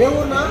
ఏమున్నా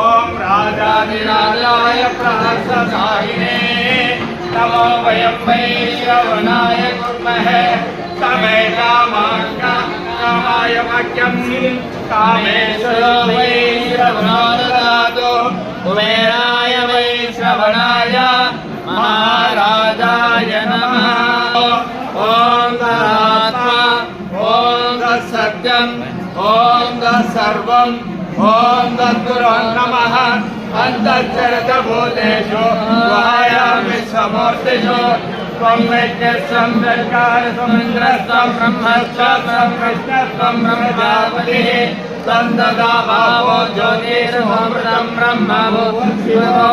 ओम राजाधिराजाय प्रहर्षशायिने नमो वयं वै श्रवणाय कुर्महे तमे कामाय वाक्यं कामेश्वरो वै श्रवणो ददातु कुबेराय वै श्रवणाय महाराजाय नमः। ओम तदात्मा ओम तत्सत्यम् ओम तत्सर्वम् ओम तद्गुरो नमः। अंतश्चरत भूतेषु गुहायामि समूर्तिषु त्वं वैद्यस्त्वं चत्कारस्त्वमिन्द्रस्त्वं ब्रह्मस्त्वं विष्णुस्त्वं प्रजापतिः तं तदा भावो ज्योतिरमृतं ब्रह्म भूषितो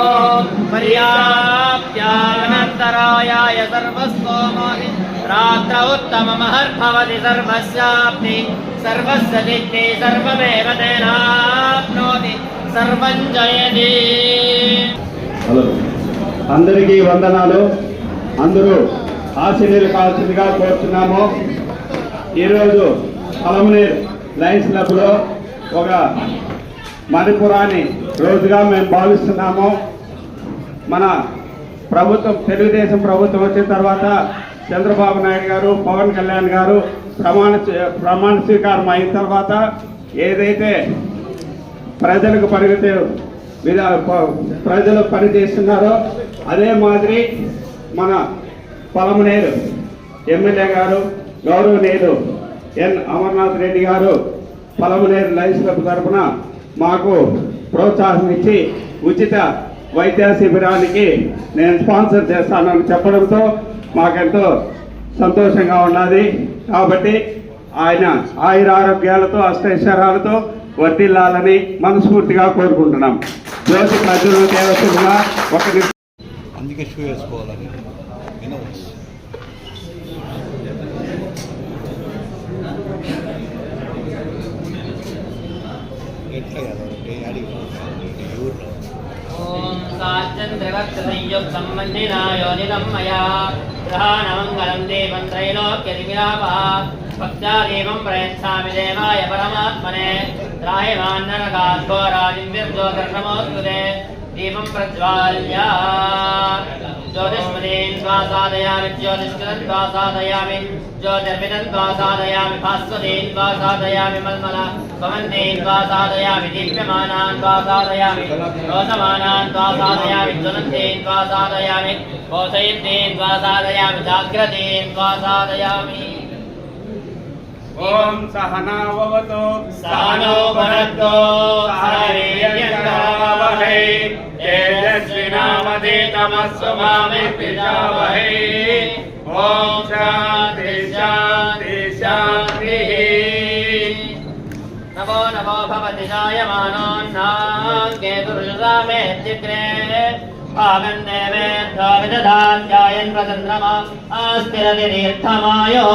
पर्याप्त्यानन्तरायाय सर्वस्तोमोहि रात्रौ उत्तममहर्भवति सर्वस्याप्ति सर्वस्य दिक्ति सर्वमेव तेनाप्नोति सर्वं जयति। అందరికీ వందనాలు. అందరూ ఆశీర్వాదాలు కావాల్సిందిగా కోరుతున్నాము. ఈరోజు పలమనేరు లయన్స్ క్లబ్లో ఒక మణిపురాన్ని రోజుగా మేము భావిస్తున్నాము. మన ప్రభుత్వం తెలుగుదేశం ప్రభుత్వం వచ్చిన తర్వాత చంద్రబాబు నాయుడు గారు పవన్ కళ్యాణ్ గారు ప్రమాణ స్వీకారం అయిన తర్వాత ఏదైతే ప్రజలకు ప్రజలు పనిచేస్తున్నారో అదే మాదిరి మన పలమనేరు ఎమ్మెల్యే గారు గౌరవనీయులు ఎన్ అమర్నాథ్ రెడ్డి గారు పలమనేరు లయన్స్ క్లబ్ తరఫున మాకు ప్రోత్సాహం ఇచ్చి ఉచిత వైద్య శిబిరానికి నేను స్పాన్సర్ చేస్తానని చెప్పడంతో మాకెంతో సంతోషంగా ఉన్నది. కాబట్టి ఆయన ఆయురారోగ్యాలతో అష్టైశ్వర్యాలతో వర్ధిల్లాలని మనస్ఫూర్తిగా కోరుకుంటున్నాం. జ్యోతి ప్రజలు దేవతలుగా ఒక అందుకే షూ వేసుకోవాలని ఓం సాచంద్రవత్సంయుక్సంబంధినాయోనితం మయా గ్రహాణమంగళం దేవం త్రైలోక్యదివిలాపः భక్త్యాదేవం ప్రయచ్ఛామి దేవాయ పరమాత్మనే త్రాహిమాన్నరకాఘోరాజివ్యర్జోదర్శమోస్తుతే దీపం ప్రజ్వాల్య ज्योतिष्मदीन् स्वासादयामि ज्योतिष्कृतं स्वासादयामि ज्योतिर्विदं स्वासादयामि भास्वतीन् स्वासादयामि मल्मल भवन्तीन् स्वासादयामि दीप्यमानान् स्वासादयामि रोचमानान् स्वासादयामि ज्वलन्तीन् स्वासादयामि बोधयन्तीन् स्वासादयामि जाग्रतीन् स्वासादयामि ओम सहना भवतु सहनो भुनक्तु सह वीर्यङ्करवावहै तेजस्विनावधीतमस्तु मा विद्विषावहै ओम शान्ति शान्ति शान्तिः नमो नमो भवति जायमानोऽन्नाङ्गे दुर्युधामेऽत्युग्रे आगन्देवेभ्यो विदधात्यायन् प्रचन्द्रमा आस्तिरतितीर्थमायो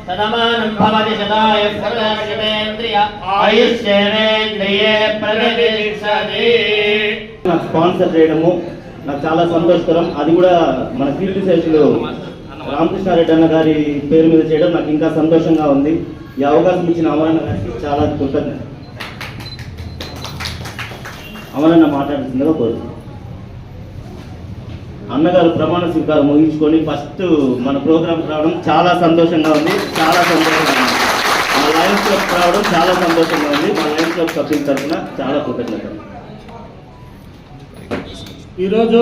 तदमानं भवति शतायुः सर्वशतेन्द्रिय आयुष्येवेन्द्रिये प्रतिष्ठति నాకు స్పాన్సర్ చేయడము నాకు చాలా సంతోషకరం. అది కూడా మన కీర్తి శేషులు రామకృష్ణారెడ్డి అన్న గారి పేరు మీద చేయడం నాకు ఇంకా సంతోషంగా ఉంది. ఈ అవకాశం ఇచ్చిన అమరన్న గారికి చాలా కృతజ్ఞత. అమరన్న మాట్లాడుతుందిగా కోరుతున్నాను. అన్నగారు ప్రమాణ స్వీకారం ముగించుకొని ఫస్ట్ మన ప్రోగ్రామ్కి రావడం చాలా సంతోషంగా ఉంది. చాలా సంతోషంగా ఉంది. మా లయన్స్ క్లబ్ రావడం చాలా సంతోషంగా ఉంది. మా లయన్స్ క్లబ్ సభ్యుల తరఫున చాలా కృతజ్ఞతలు. ఈరోజు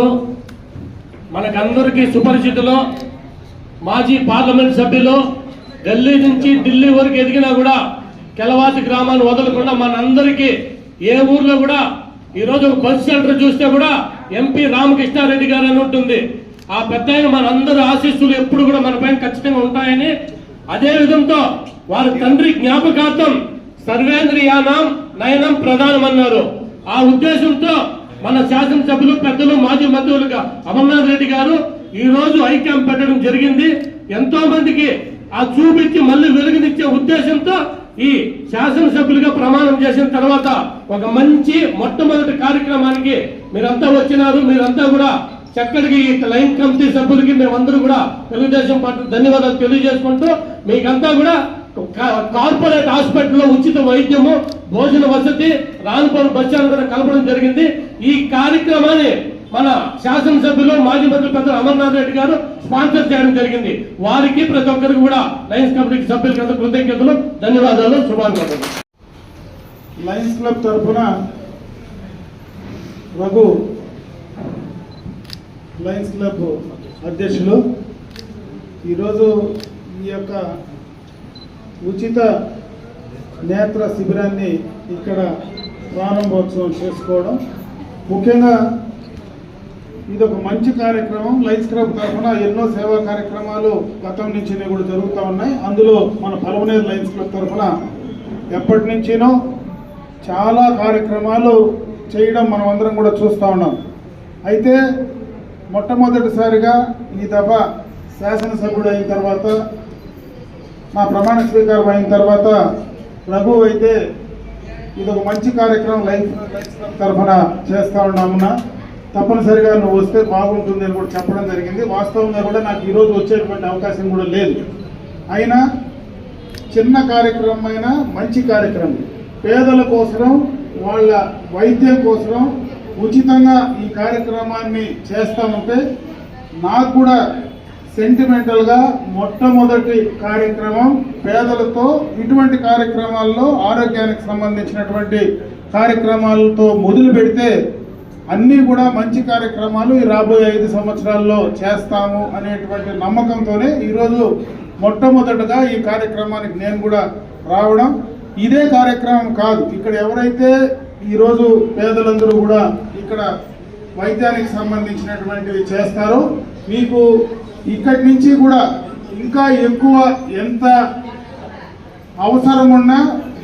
మనకందరికీ సుపరిచితులు మాజీ పార్లమెంట్ సభ్యులు ఢిల్లీ నుంచి ఢిల్లీ వరకు ఎదిగినా కూడా కెలవాతి గ్రామాన్ని వదలకుండా మనందరికీ ఏ ఊర్లో కూడా ఈరోజు బస్ సెంటర్ చూస్తే కూడా ఎంపీ రామకృష్ణారెడ్డి గారు అని ఉంటుంది. ఆ పెద్ద మనందరి ఆశీస్సులు ఎప్పుడు కూడా మన పైన ఖచ్చితంగా ఉంటాయని, అదే విధంతో వారి తండ్రి జ్ఞాపకార్థం సర్వేంద్రియానాం నయనం ప్రధానం అన్నారు. ఆ ఉద్దేశంతో మన శాసనసభ్యులు పెద్దలు మాజీ మంత్రులుగా అమర్నాథ్ రెడ్డి గారు ఈ రోజు ఐ క్యాంప్ పెట్టడం జరిగింది. ఎంతో మందికి ఆ చూపించి మళ్ళీ వెలుగునిచ్చే ఉద్దేశంతో ఈ శాసనసభ్యులుగా ప్రమాణం చేసిన తర్వాత ఒక మంచి మొట్టమొదటి కార్యక్రమానికి మీరంతా వచ్చినారు. మీరంతా కూడా చక్కటికి ఈ లైన్ కమిటీ సభ్యులకి మేమందరూ కూడా తెలుగుదేశం పార్టీ ధన్యవాదాలు తెలియజేసుకుంటూ మీకంతా కూడా కార్పొరేట్ హాస్పిటల్లో ఉచిత వైద్యము, భోజన వసతి, రానుపూర్ బస్ స్టాండ్ కూడా కలపడం జరిగింది. ఈ కార్యక్రమాన్ని మన శాసనసభ్యులు మాజీ మంత్రి పెద్దలు అమర్నాథ్ రెడ్డి గారు స్పాన్సర్ చేయడం జరిగింది. వారికి ప్రతి ఒక్కరికి కూడా లయన్స్ కమిటీ సభ్యులకి కృతజ్ఞతలు, ధన్యవాదాలు, శుభాకాంక్షలు. లయన్స్ క్లబ్ తరఫున రఘు లయన్స్ క్లబ్ అధ్యక్షులు ఈరోజు ఈ యొక్క ఉచిత నేత్ర శిబిరాన్ని ఇక్కడ ప్రారంభోత్సవం చేసుకోవడం, ముఖ్యంగా ఇది ఒక మంచి కార్యక్రమం. లయన్స్ క్లబ్ తరఫున ఎన్నో సేవా కార్యక్రమాలు గతం నుంచి కూడా జరుగుతూ ఉన్నాయి. అందులో మన పలమనేరు లయన్స్ క్లబ్ తరఫున ఎప్పటి నుంచినో చాలా కార్యక్రమాలు చేయడం మనం అందరం కూడా చూస్తూ ఉన్నాం. అయితే మొట్టమొదటిసారిగా ఈ దఫా శాసనసభ్యుడు అయిన తర్వాత, నా ప్రమాణ స్వీకారం అయిన తర్వాత రఘు అయితే ఇది ఒక మంచి కార్యక్రమం లయన్స్ క్లబ్ తరఫున చేస్తూ ఉన్నామున్నా, తప్పనిసరిగా నువ్వు వస్తే బాగుంటుంది అని కూడా చెప్పడం జరిగింది. వాస్తవంగా కూడా నాకు ఈరోజు వచ్చేటువంటి అవకాశం కూడా లేదు. అయినా చిన్న కార్యక్రమం అయినా మంచి కార్యక్రమం, పేదల కోసం వాళ్ళ వైద్యం కోసం ఉచితంగా ఈ కార్యక్రమాన్ని చేస్తామంటే నాకు కూడా సెంటిమెంటల్గా మొట్టమొదటి కార్యక్రమం పేదలతో ఇటువంటి కార్యక్రమాల్లో ఆరోగ్యానికి సంబంధించినటువంటి కార్యక్రమాలతో మొదలు పెడితే అన్నీ కూడా మంచి కార్యక్రమాలు ఈ రాబోయే 5 సంవత్సరాల్లో చేస్తాము అనేటువంటి నమ్మకంతోనే ఈరోజు మొట్టమొదటగా ఈ కార్యక్రమానికి నేను కూడా రావడం. ఇదే కార్యక్రమం కాదు, ఇక్కడ ఎవరైతే ఈరోజు పేదలందరూ కూడా ఇక్కడ వైద్యానికి సంబంధించినటువంటివి చేస్తారో మీకు ఇక్కడి నుంచి కూడా ఇంకా ఎక్కువ ఎంత అవసరం ఉన్నా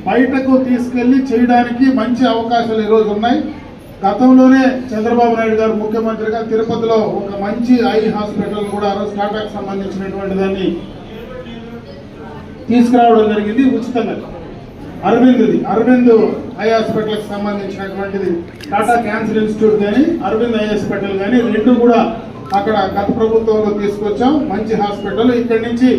బయటకు తీసుకెళ్లి చేయడానికి మంచి అవకాశాలు ఈరోజు ఉన్నాయి. గతంలోనే చంద్రబాబు నాయుడు గారు ముఖ్యమంత్రిగా తిరుపతిలో ఒక మంచి ఐ హాస్పిటల్ కూడా టాటాకు సంబంధించినటువంటి దాన్ని తీసుకురావడం జరిగింది ఉచితంగా. అరవింద్ ఐ హాస్పిటల్కి సంబంధించినటువంటిది టాటా క్యాన్సర్ ఇన్స్టిట్యూట్ కానీ అరవింద్ ఐ హాస్పిటల్ కానీ రెండు కూడా అక్కడ గత ప్రభుత్వంలో తీసుకొచ్చాం. మంచి హాస్పిటల్. ఇక్కడి నుంచి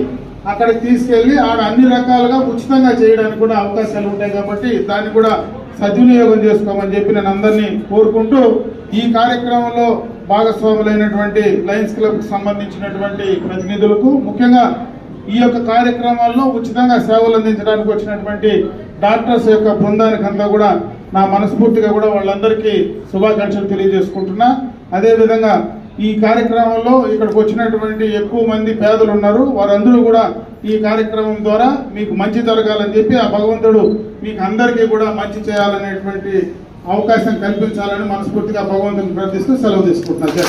అక్కడికి తీసుకెళ్లి ఆడ అన్ని రకాలుగా ఉచితంగా చేయడానికి కూడా అవకాశాలు ఉంటాయి కాబట్టి దాన్ని కూడా సద్వినియోగం చేసుకోమని చెప్పి నేను అందరినీ కోరుకుంటూ ఈ కార్యక్రమంలో భాగస్వాములైనటువంటి లయన్స్ క్లబ్కి సంబంధించినటువంటి ప్రతినిధులకు, ముఖ్యంగా ఈ యొక్క కార్యక్రమాల్లో ఉచితంగా సేవలు అందించడానికి వచ్చినటువంటి డాక్టర్స్ యొక్క బృందానికి అంతా కూడా నా మనస్ఫూర్తిగా కూడా వాళ్ళందరికీ శుభాకాంక్షలు తెలియజేసుకుంటున్నా. అదేవిధంగా ఈ కార్యక్రమంలో ఇక్కడికి వచ్చినటువంటి ఎక్కువ మంది పేదలు ఉన్నారు. వారందరూ కూడా ఈ కార్యక్రమం ద్వారా మీకు మంచి జరగాలని చెప్పి ఆ భగవంతుడు మీకు అందరికీ కూడా మంచి చేయాలనేటువంటి అవకాశం కల్పించాలని మనస్ఫూర్తిగా భగవంతుని ప్రార్థిస్తూ సెలవు తీసుకుంటున్నాను.